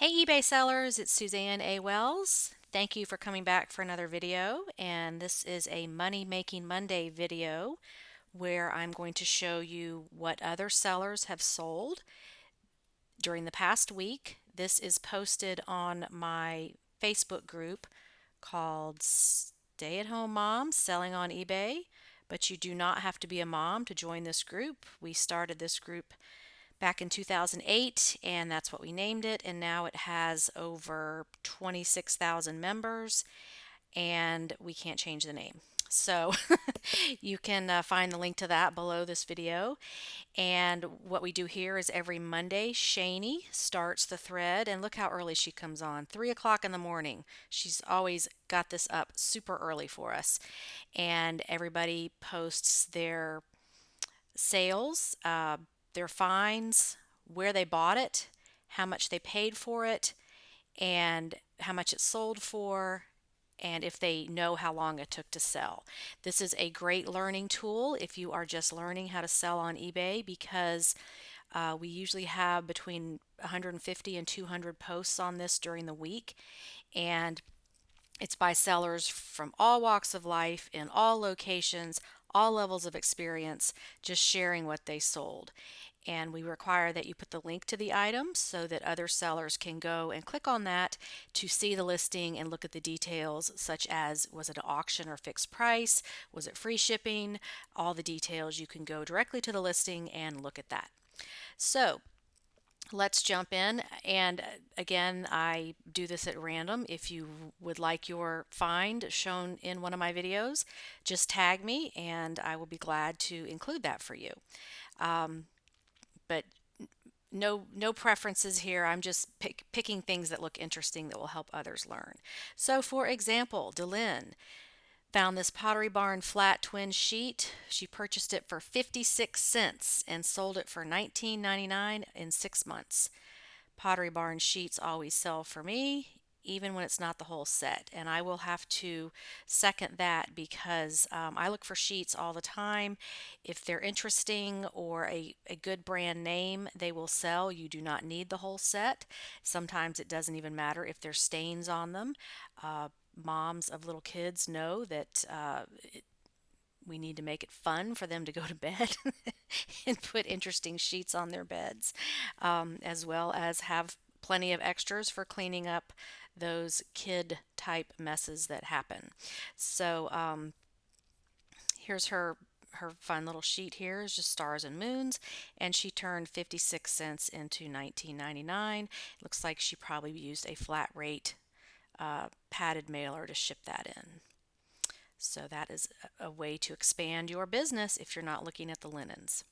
Hey eBay sellers, it's Suzanne A. Wells. Thank you for coming back for another video, and this is a Money Making Monday video where I'm going to show you what other sellers have sold during the past week. This is posted on my Facebook group called Stay at Home Moms Selling on eBay, but you do not have to be a mom to join this group. We started this group back in 2008, and that's what we named it. And now it has over 26,000 members, and we can't change the name. So you can find the link to that below this video. And what we do here is every Monday, Shani starts the thread, and look how early she comes on 3 o'clock in the morning. She's always got this up super early for us. And everybody posts their sales, their finds, where they bought it, how much they paid for it, and how much it sold for, and if they know how long it took to sell. This is a great learning tool if you are just learning how to sell on eBay because we usually have between 150 and 200 posts on this during the week, and it's by sellers from all walks of life, in all locations, all levels of experience, just sharing what they sold. And we require that you put the link to the item so that other sellers can go and click on that to see the listing and look at the details, such as was it an auction or fixed price? Was it free shipping? All the details. You can go directly to the listing and look at that. So, let's jump in. And again, I do this at random. If you would like your find shown in one of my videos, just tag me and I will be glad to include that for you. But no preferences here. I'm just picking things that look interesting that will help others learn. So for example, Delynn found this Pottery Barn flat twin sheet. She purchased it for 56 cents and sold it for $19.99 in 6 months. Pottery Barn sheets always sell for me, even when it's not the whole set. And I will have to second that because I look for sheets all the time. If they're interesting or a good brand name, they will sell. You do not need the whole set. Sometimes it doesn't even matter if there's stains on them. Moms of little kids know that we need to make it fun for them to go to bed and put interesting sheets on their beds, as well as have plenty of extras for cleaning up those kid type messes that happen. So here's her fun little sheet here is just stars and moons, and she turned 56 cents into 19.99. Looks like she probably used a flat rate padded mailer to ship that in. So that is a way to expand your business if you're not looking at the linens.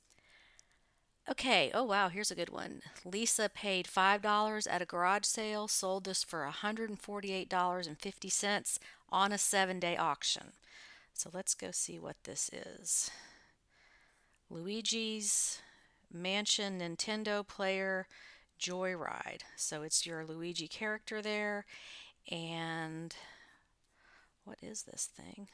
Okay, oh wow, here's a good one. Lisa paid $5 at a garage sale, sold this for $148.50 on a 7-day auction. So let's go see what this is. Luigi's Mansion Nintendo Player Joyride. So it's your Luigi character there. And what is this thing?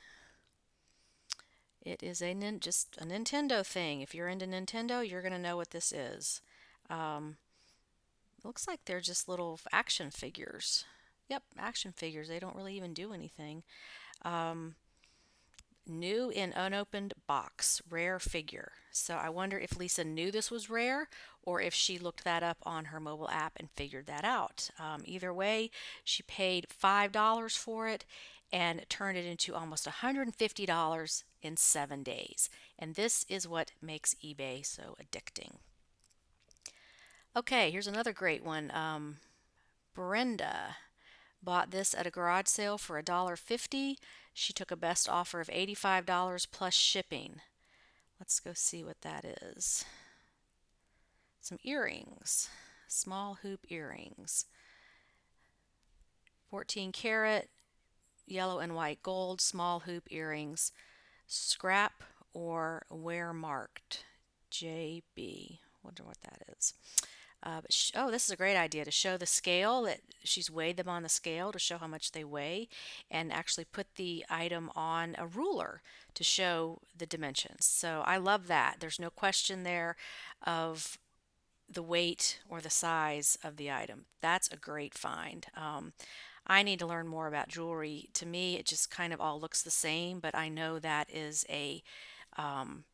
It is just a Nintendo thing. If you're into Nintendo, you're going to know what this is. Um, Looks like they're just little action figures. Yep, action figures. They don't really even do anything. Um, New in unopened box, rare figure. So I wonder if Lisa knew this was rare or if she looked that up on her mobile app and figured that out. Either way, she paid $5 for it and turned it into almost $150 in 7 days. And this is what makes eBay so addicting. Okay, here's another great one. Brenda bought this at a garage sale for $1.50. She took a best offer of $85 plus shipping. Let's go see what that is. Some earrings, small hoop earrings. 14 karat, yellow and white gold, small hoop earrings. Scrap or wear marked. JB. Wonder what that is. Oh, this is a great idea to show the scale that she's weighed them on the scale to show how much they weigh and actually put the item on a ruler to show the dimensions. So I love that. There's no question there of the weight or the size of the item. That's a great find. I need to learn more about jewelry. To me, it just kind of all looks the same, but I know that is um,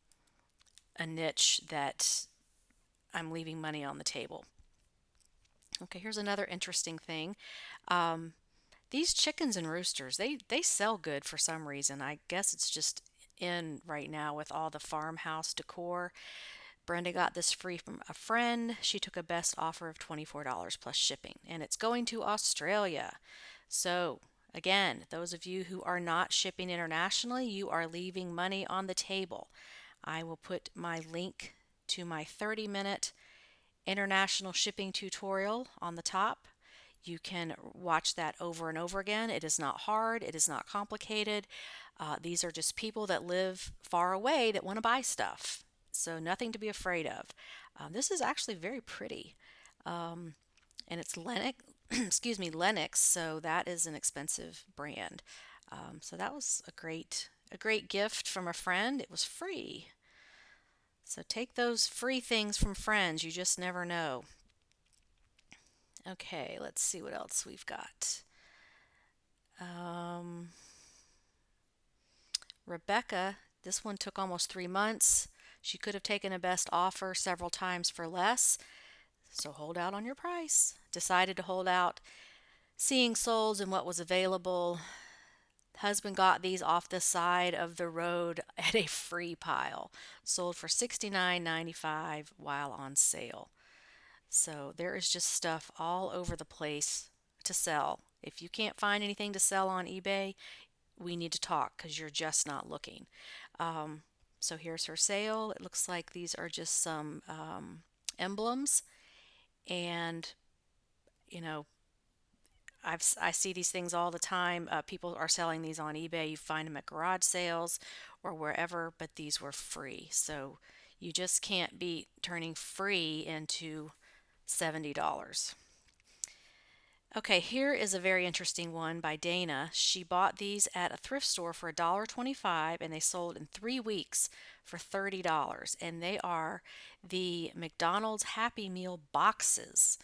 a niche that I'm leaving money on the table. Okay, here's another interesting thing. Um, these chickens and roosters, they sell good for some reason. I guess it's just in right now with all the farmhouse decor. Brenda got this free from a friend. She took a best offer of $24 plus shipping, and it's going to Australia. So, again, those of you who are not shipping internationally, you are leaving money on the table. I will put my link to my 30-minute international shipping tutorial on the top. You can watch that over and over again. It is not hard, it is not complicated. These are just people that live far away that want to buy stuff. So, nothing to be afraid of. This is actually very pretty. And it's Lenox, excuse me, Lenox, so that is an expensive brand. So that was a great gift from a friend. It was free. So take those free things from friends. You just never know. Okay, let's see what else we've got. Um, Rebecca, this one took almost 3 months. She could have taken a best offer several times for less. So hold out on your price. Decided to hold out, seeing souls and what was available. Husband got these off the side of the road at a free pile. Sold for $69.95 while on sale. So there is just stuff all over the place to sell. If you can't find anything to sell on eBay, we need to talk because you're just not looking. Um, so here's her sale. It looks like these are just some emblems, and you know, I see these things all the time. People are selling these on eBay. You find them at garage sales or wherever, but these were free. So you just can't beat turning free into $70. Okay, here is a very interesting one by Dana. She bought these at a thrift store for $1.25 and they sold in 3 weeks for $30. And they are the McDonald's Happy Meal boxes.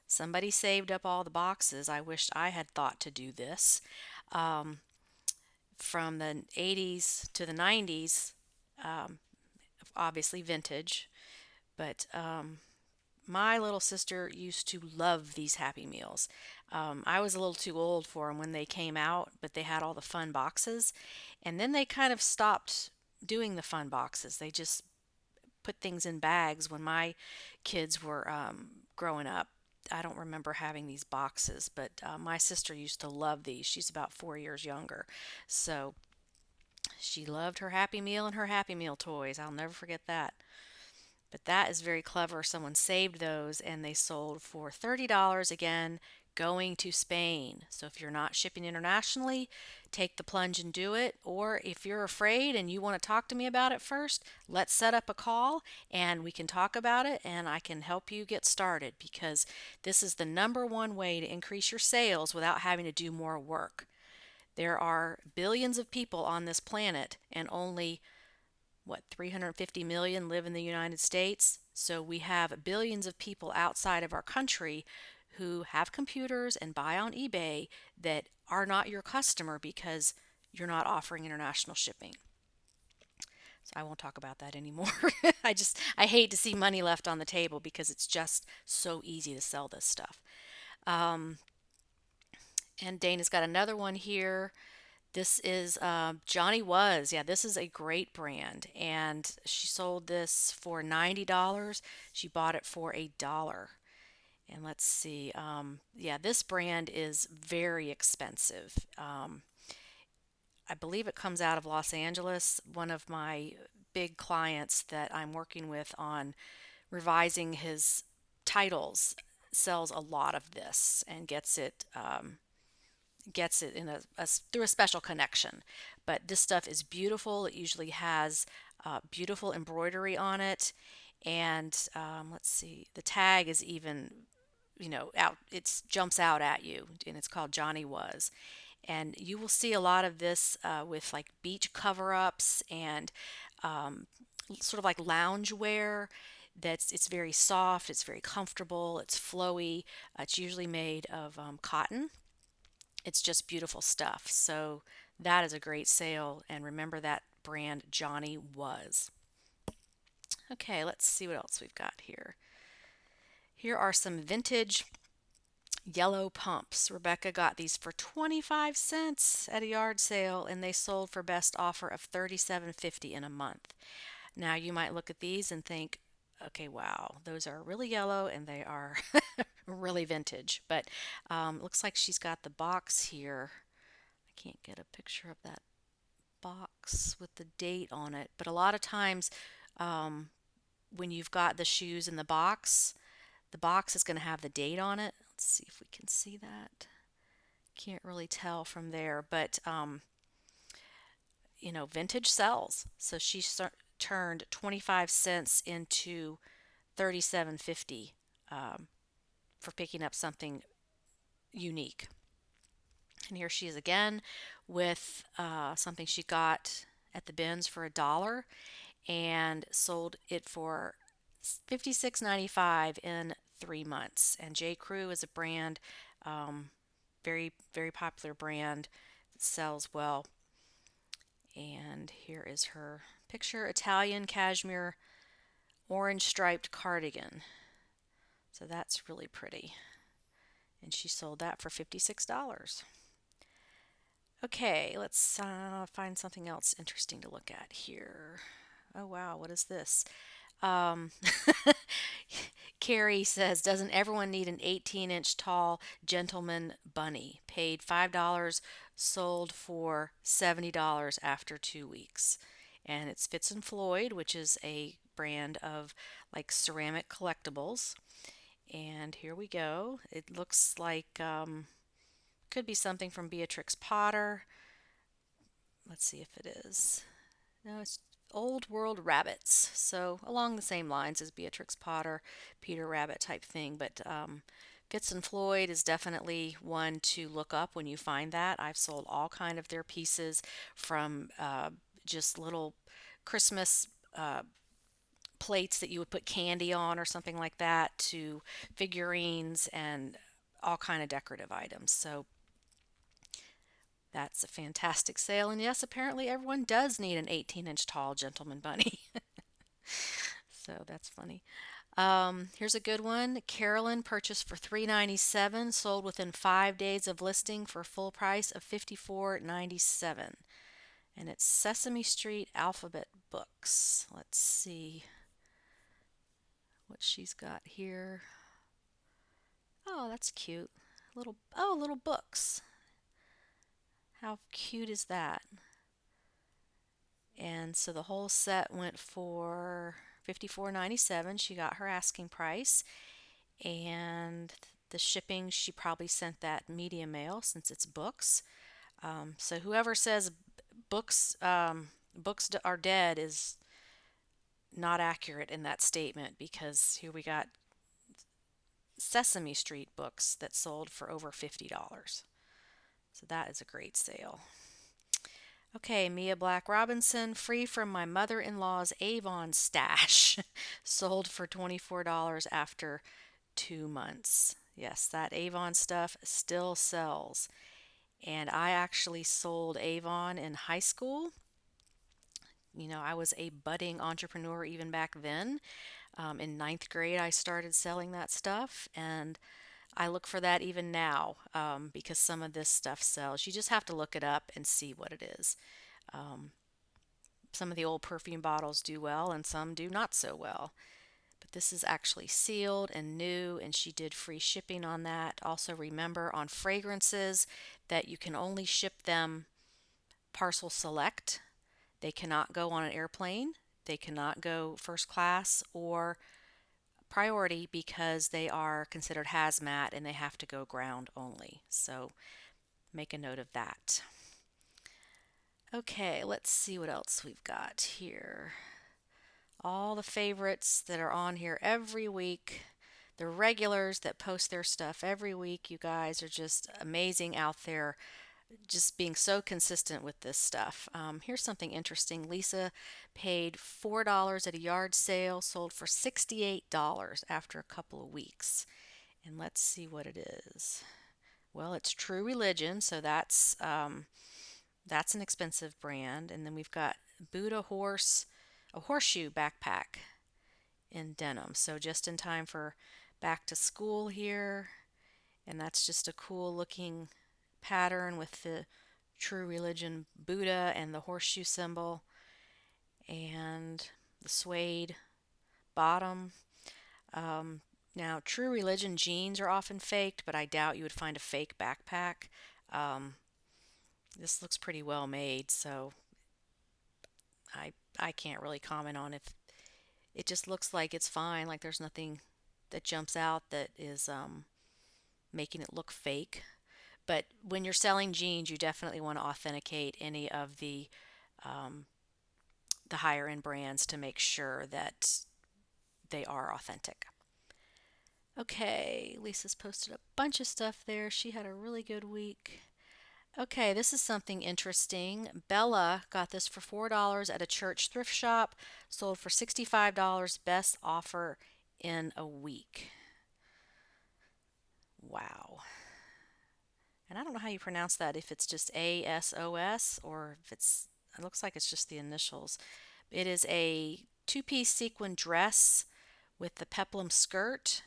Somebody saved up all the boxes. I wished I had thought to do this. Um, from the 80s to the 90s, um, obviously vintage, but my little sister used to love these Happy Meals. I was a little too old for them when they came out, but they had all the fun boxes. And then they kind of stopped doing the fun boxes. They just put things in bags when my kids were growing up. I don't remember having these boxes, but my sister used to love these. She's about 4 years younger. So she loved her Happy Meal and her Happy Meal toys. I'll never forget that. But that is very clever. Someone saved those and they sold for $30 again, going to Spain. So if you're not shipping internationally, take the plunge and do it. Or if you're afraid and you want to talk to me about it first, let's set up a call and we can talk about it and I can help you get started because this is the number one way to increase your sales without having to do more work. There are billions of people on this planet and only 350 million live in the United States. So we have billions of people outside of our country who have computers and buy on eBay that are not your customer because you're not offering international shipping. So I won't talk about that anymore. I hate to see money left on the table because it's just so easy to sell this stuff. Um, and Dana's got another one here. This is Johnny Was. Yeah, this is a great brand. And she sold this for $90. She bought it for $1. And let's see. Yeah, this brand is very expensive. I believe it comes out of Los Angeles. One of my big clients that I'm working with on revising his titles sells a lot of this and gets it in through a special connection. But this stuff is beautiful. It usually has beautiful embroidery on it, and let's see, the tag is even out. It jumps out at you, and it's called Johnny Was. And you will see a lot of this with like beach cover-ups and um, sort of like lounge wear. it's very soft, it's very comfortable, it's flowy. It's usually made of cotton. It's just beautiful stuff. So that is a great sale, and remember that brand Johnny Was. Okay, let's see what else we've got here. Here are some vintage yellow pumps. Rebecca got these for 25 cents at a yard sale, and they sold for best offer of 37.50 in a month. Now you might look at these and think, okay, wow, those are really yellow and they are really vintage. But looks like she's got the box here. I can't get a picture of that box with the date on it. But a lot of times um, when you've got the shoes in the box is going to have the date on it. Let's see if we can see that. Can't really tell from there, but vintage sells. So she turned 25 cents into 37.50 for picking up something unique. And here she is again with something she got at the bins for $1 and sold it for 56.95 in 3 months. And J.Crew is a brand, very, very popular brand, sells well. And here is her picture, Italian cashmere orange striped cardigan. So that's really pretty. And she sold that for $56. Okay, let's find something else interesting to look at here. Oh wow, what is this? Um, Carrie says, doesn't everyone need an 18-inch tall gentleman bunny? Paid $5, sold for $70 after 2 weeks. And it's Fitz and Floyd, which is a brand of like ceramic collectibles. And here we go. It looks like could be something from Beatrix Potter. Let's see if it is. No, it's Old World Rabbits. So along the same lines as Beatrix Potter, Peter Rabbit type thing. But Fitz and Floyd is definitely one to look up when you find that. I've sold all kind of their pieces from just little Christmas plates that you would put candy on or something like that to figurines and all kind of decorative items. So that's a fantastic sale. And yes, apparently everyone does need an 18-inch tall gentleman bunny. So that's funny. Here's a good one. Carolyn purchased for $3.97, sold within 5 days of listing for a full price of $54.97. And it's Sesame Street alphabet books. Let's see what she's got here. Oh, that's cute. Little books. How cute is that? And so the whole set went for $54.97. She got her asking price. And the shipping, she probably sent that medium mail since it's books. So whoever says books are dead is not accurate in that statement, because here we got Sesame Street books that sold for over $50. So that is a great sale. Okay, Mia Black Robinson, free from my mother-in-law's Avon stash, sold for $24 after 2 months. Yes, that Avon stuff still sells. And I actually sold Avon in high school. I was a budding entrepreneur even back then. In ninth grade, I started selling that stuff, and I look for that even now because some of this stuff sells. You just have to look it up and see what it is. Um, some of the old perfume bottles do well, and some do not so well. But this is actually sealed and new, and she did free shipping on that. Also, remember on fragrances that you can only ship them parcel select. They cannot go on an airplane. They cannot go first class or priority because they are considered hazmat and they have to go ground only. So make a note of that. Okay, let's see what else we've got here. All the favorites that are on here every week. The regulars that post their stuff every week. You guys are just amazing out there just being so consistent with this stuff. Here's something interesting. Lisa paid $4 at a yard sale, sold for $68 after a couple of weeks. And let's see what it is. Well, it's True Religion, so that's an expensive brand. And then we've got Buddha Horse, a horseshoe backpack in denim. So just in time for back to school here. And that's just a cool looking pattern with the True Religion Buddha and the horseshoe symbol and the suede bottom. Um, Now, True Religion jeans are often faked, but I doubt you would find a fake backpack. Um, this looks pretty well made, so I I can't really comment on if it just looks like it's fine, like there's nothing that jumps out that is making it look fake. But when you're selling jeans, you definitely want to authenticate any of um, the higher end brands to make sure that they are authentic. Okay, Lisa's posted a bunch of stuff there. She had a really good week. Okay, this is something interesting. Bella got this for $4 at a church thrift shop, sold for $65, best offer in a week. Wow. And I don't know how you pronounce that, if it's just ASOS or if it looks like it's just the initials. It is a two-piece sequin dress with the peplum skirt,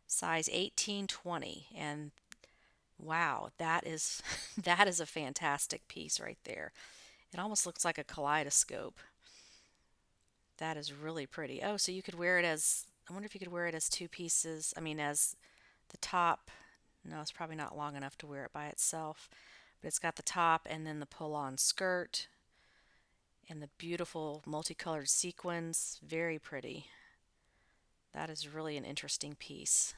size 18-20. And wow, that is that is a fantastic piece right there. It almost looks like a kaleidoscope. That is really pretty. Oh, so you could wear it as, I wonder if you could wear it as two pieces. I mean, as the top. No, it's probably not long enough to wear it by itself. But it's got the top and then the pull-on skirt and the beautiful multicolored sequins. Very pretty. That is really an interesting piece.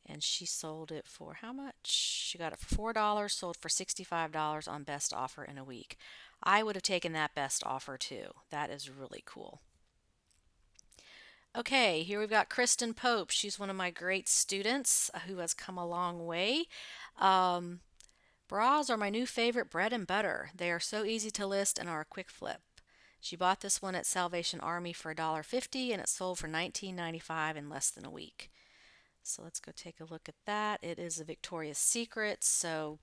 And she sold it for how much? She got it for $4, sold for $65 on best offer in a week. I would have taken that best offer too. That is really cool. Okay, here we've got Kristen Pope. She's one of my great students who has come a long way. Um, Bras are my new favorite bread and butter. They are so easy to list and are a quick flip. She bought this one at Salvation Army for $1.50 and it sold for $19.95 in less than a week. So let's go take a look at that. It is a Victoria's Secret, so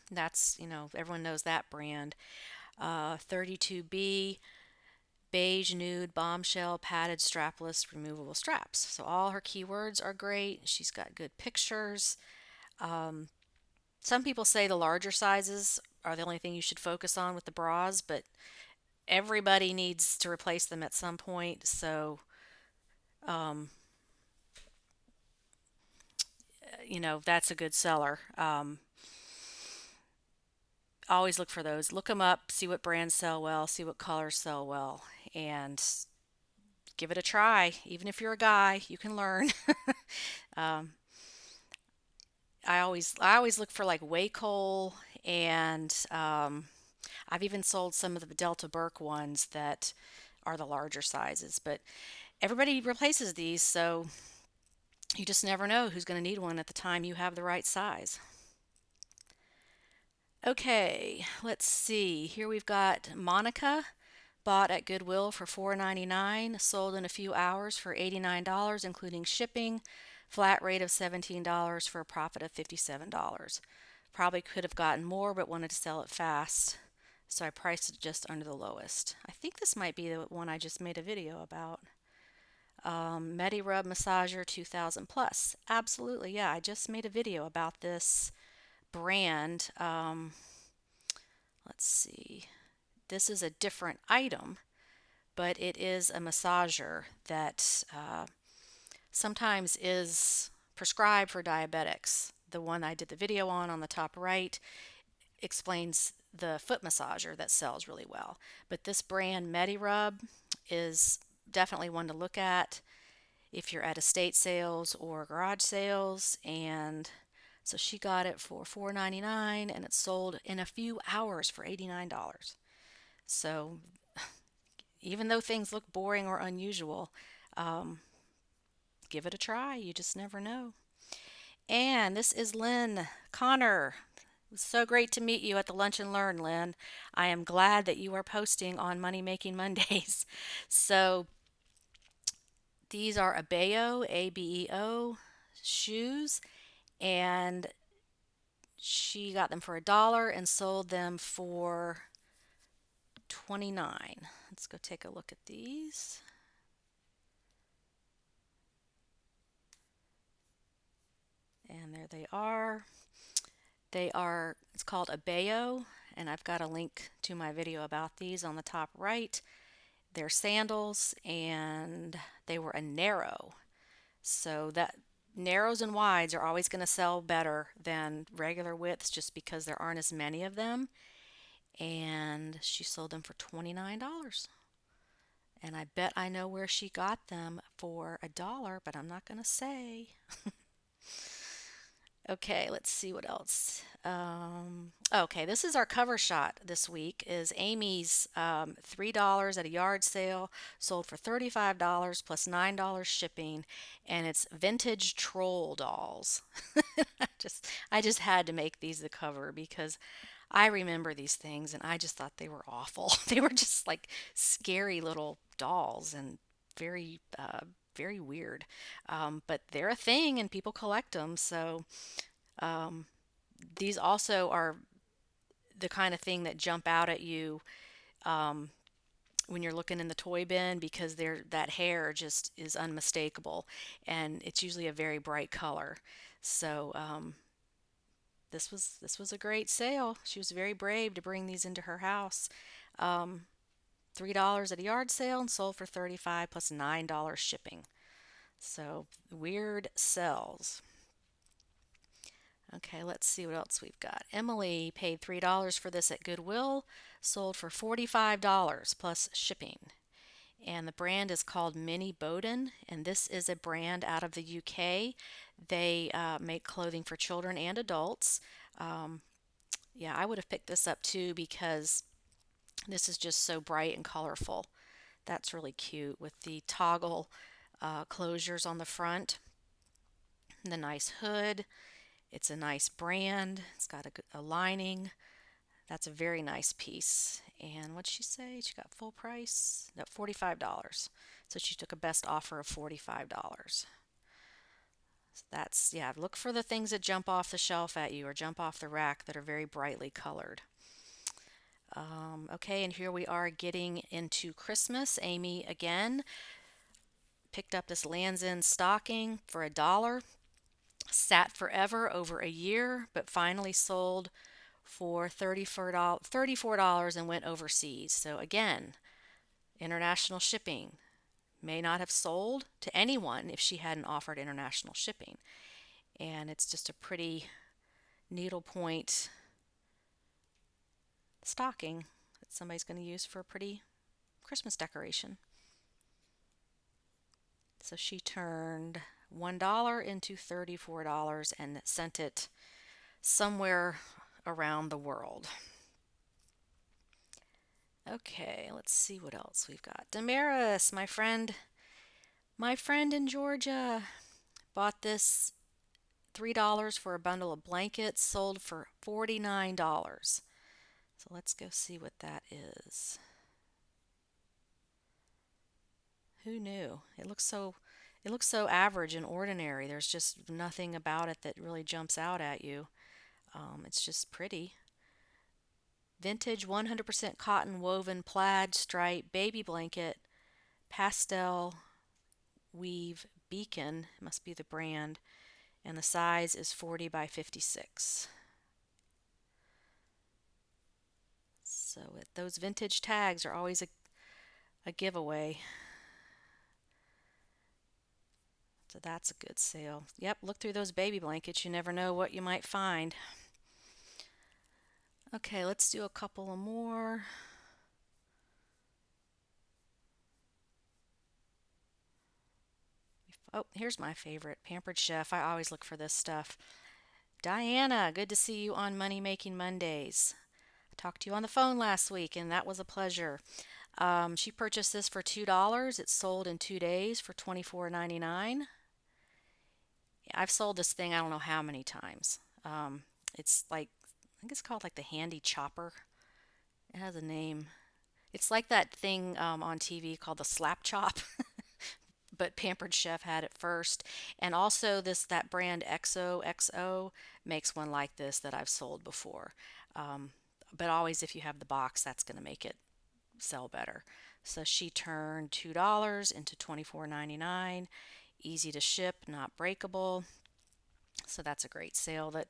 that's, everyone knows that brand. 32B, beige nude bombshell padded strapless removable straps. So all her keywords are great. She's got good pictures. Um, some people say the larger sizes are the only thing you should focus on with the bras, but everybody needs to replace them at some point. So, um, that's a good seller. Always look for those. Look them up, see what brands sell well, see what colors sell well, and give it a try. Even if you're a guy, you can learn. um, I always look for like Wacol, and I've even sold some of the Delta Burke ones that are the larger sizes. But everybody replaces these, so you just never know who's going to need one at the time you have the right size. Okay, let's see. Here we've got Monica, bought at Goodwill for $4.99, sold in a few hours for $89, including shipping, flat rate of $17 for a profit of $57. Probably could have gotten more, but wanted to sell it fast, so I priced it just under the lowest. I think this might be the one I just made a video about. Medi-Rub Massager 2000 plus. Absolutely, yeah, I just made a video about this brand. Let's see. This is a different item, but it is a massager that sometimes is prescribed for diabetics. The one I did the video on the top right explains the foot massager that sells really well. But this brand Medi-Rub is definitely one to look at if you're at estate sales or garage sales. And so she got it for $4.99 and it sold in a few hours for $89. So even though things look boring or unusual, um, give it a try. You just never know. And this is Lynn Connor. was so great to meet you at the Lunch and Learn, Lynn. I am glad that you are posting on Money Making Mondays. So these are ABEO, ABEO shoes, and she got them for $1 and sold them for 29. Let's go take a look at these. And there they are. It's called ABEO, and I've got a link to my video about these on the top right. They're sandals, and they were a narrow. So that narrows and wides are always going to sell better than regular widths just because there aren't as many of them. And she sold them for $29. And I bet I know where she got them for $1, but I'm not going to say. Okay, let's see what else. Okay, this is our cover shot this week. Is Amy's $3 at a yard sale, sold for $35 plus $9 shipping, and it's vintage troll dolls. I just had to make these the cover because I remember these things and I just thought they were awful. They were just like scary little dolls and very weird. But they're a thing and people collect them, so. Um, these also are the kind of thing that jump out at you um, when you're looking in the toy bin because that hair just is unmistakable, and it's usually a very bright color. So this was a great sale. She was very brave to bring these into her house. Um, $3 at a yard sale and sold for 35 plus $9 shipping. So weird sells. Okay, let's see what else we've got. Emily paid $3 for this at Goodwill, sold for $45 plus shipping. And the brand is called Mini Boden, and this is a brand out of the UK. They make clothing for children and adults. Um, yeah, I would have picked this up too because this is just so bright and colorful. That's really cute with the toggle closures on the front, the nice hood. It's a nice brand. It's got a lining. That's a very nice piece. And what'd she say? She got full price? No, $45. So she took a best offer of $45. So that's, yeah, look for the things that jump off the shelf at you or jump off the rack that are very brightly colored. Okay, and here we are getting into Christmas. Amy again picked up this Lands End stocking for $1. Sat forever, over a year, but finally sold for $34 and went overseas. So again, international shipping. May not have sold to anyone if she hadn't offered international shipping. And it's just a pretty needlepoint stocking that somebody's going to use for a pretty Christmas decoration. So she turned $1 into $34 and sent it somewhere around the world. Okay, let's see what else we've got. Damaris, my friend in Georgia, bought this $3 for a bundle of blankets, sold for $49. So let's go see what that is. Who knew? It looks so average and ordinary. There's just nothing about it that really jumps out at you. It's just pretty. Vintage 100% cotton woven plaid stripe baby blanket, pastel weave beacon, must be the brand, and the size is 40 by 56. So those vintage tags are always a giveaway. So that's a good sale. Yep, look through those baby blankets. You never know what you might find. Okay, let's do a couple of more. Oh, here's my favorite, Pampered Chef. I always look for this stuff. Diana, good to see you on Money Making Mondays. I talked to you on the phone last week, and that was a pleasure. She purchased this for $2. It sold in 2 days for $24.99. I've sold this thing I don't know how many times. It's like think it's called like the handy chopper. It has a name. It's like that thing on TV called the slap chop, but Pampered Chef had it first. And also that brand XOXO makes one like this that I've sold before. Um, but always if you have the box, that's going to make it sell better. So she turned $2 into $24.99. Easy to ship, not breakable. So that's a great sale that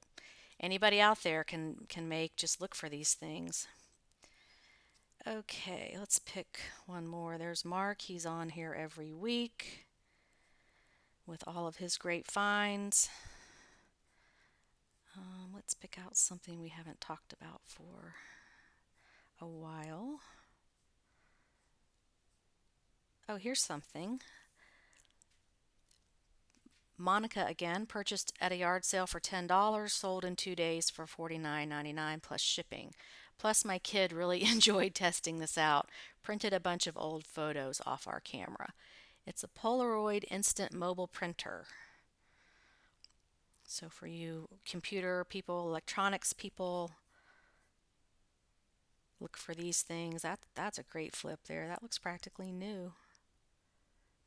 anybody out there can make. Just look for these things. Okay, let's pick one more. There's Mark. He's on here every week with all of his great finds. Let's pick out something we haven't talked about for a while. Oh, here's something. Monica again purchased at a yard sale for $10, sold in 2 days for $49.99 plus shipping. Plus, my kid really enjoyed testing this out. Printed a bunch of old photos off our camera. It's a Polaroid instant mobile printer. So for you computer people, electronics people, look for these things. That's a great flip there. That looks practically new.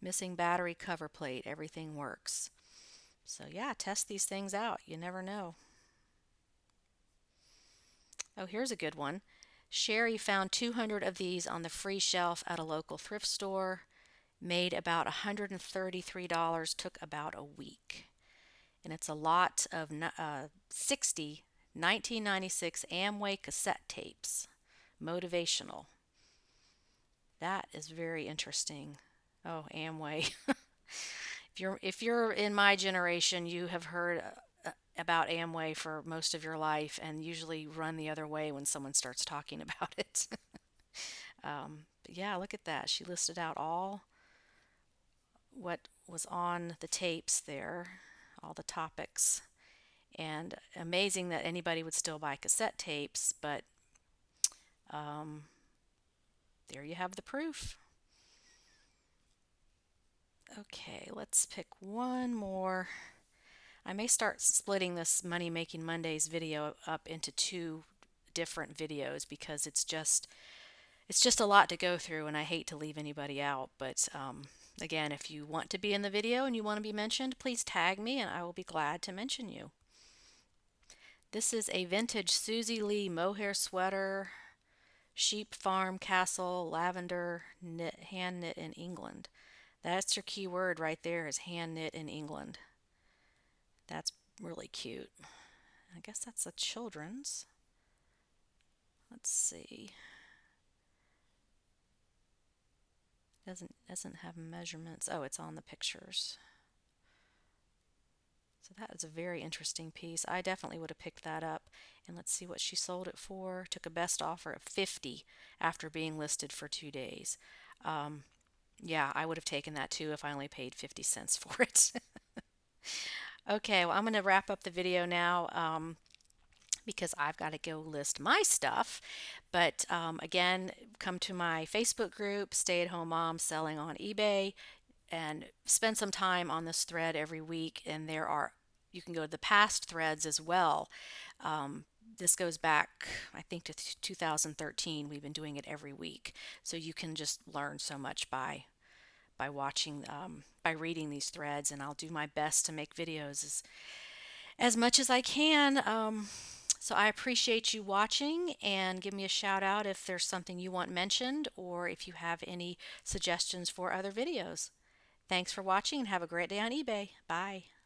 Missing battery cover plate. Everything works. So yeah, test these things out. You never know. Oh, here's a good one. Sherry found 200 of these on the free shelf at a local thrift store. Made about $133. Took about a week. And it's a lot of 60 1996 Amway cassette tapes. Motivational. That is very interesting. Oh, Amway. If you're in my generation, you have heard about Amway for most of your life and usually run the other way when someone starts talking about it. But yeah, look at that. She listed out all what was on the tapes there, all the topics. And amazing that anybody would still buy cassette tapes, but um, there you have the proof. Okay, let's pick one more. I may start splitting this Money Making Mondays video up into two different videos because it's just a lot to go through and I hate to leave anybody out. But again, if you want to be in the video and you want to be mentioned, please tag me and I will be glad to mention you. This is a vintage Susie Lee mohair sweater, sheep farm castle, lavender, knit, hand knit in England. That's your key word right there, is hand knit in England. That's really cute. I guess that's a children's. Let's see. Doesn't have measurements. Oh, it's on the pictures. So that is a very interesting piece. I definitely would have picked that up. And let's see what she sold it for. Took a best offer of 50 after being listed for 2 days. Yeah, I would have taken that too if I only paid 50 cents for it. Okay, well, I'm going to wrap up the video now because I've got to go list my stuff. But again, come to my Facebook group, Stay at Home Mom Selling on eBay, and spend some time on this thread every week. And you can go to the past threads as well. This goes back, I think, to 2013. We've been doing it every week. So you can just learn so much by watching, by reading these threads, and I'll do my best to make videos as much as I can. So I appreciate you watching, and give me a shout out if there's something you want mentioned or if you have any suggestions for other videos. Thanks for watching and have a great day on eBay. Bye.